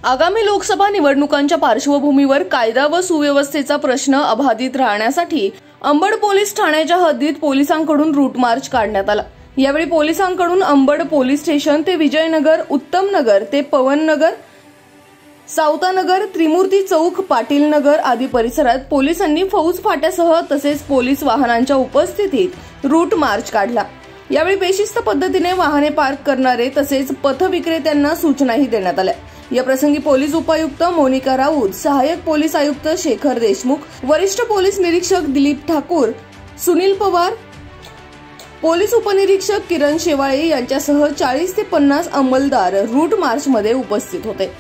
आगामी लोकसभा निवडणुकांच्या पार्श्वभूमीवर कायदा व सुव्यवस्थेचा प्रश्न अबाधित राहण्यासाठी अंबड पोलीस ठाण्याच्या हद्दीत पोलिसांकडून रूट मार्च काढण्यात आला। यावेळी पोलिसांकडून अंबड पोलीस स्टेशन ते विजयनगर, उत्तम नगर ते पवन नगर, सावतानगर, त्रिमूर्ती चौक, पाटील नगर आदी परिसरात पोलिसांनी फौज फाट्यासह तसेच पोलीस वाहनांच्या उपस्थितीत रूट मार्च काढला। यावेळी बेशिस्त पद्धतीने वाहने पार्क करणारे तसेच पथविक्रेत्यांना सूचनाही देण्यात आल्या। या प्रसंगी पोलीस उपायुक्त मोनिका राऊत, सहाय्यक पोलीस आयुक्त शेखर देशमुख, वरिष्ठ पोलीस निरीक्षक दिलीप ठाकूर, सुनील पवार, पोलीस उपनिरीक्षक किरण शेवाळे यांच्यासह 40 ते 50 अंमलदार रूट मार्च मध्ये उपस्थित होते।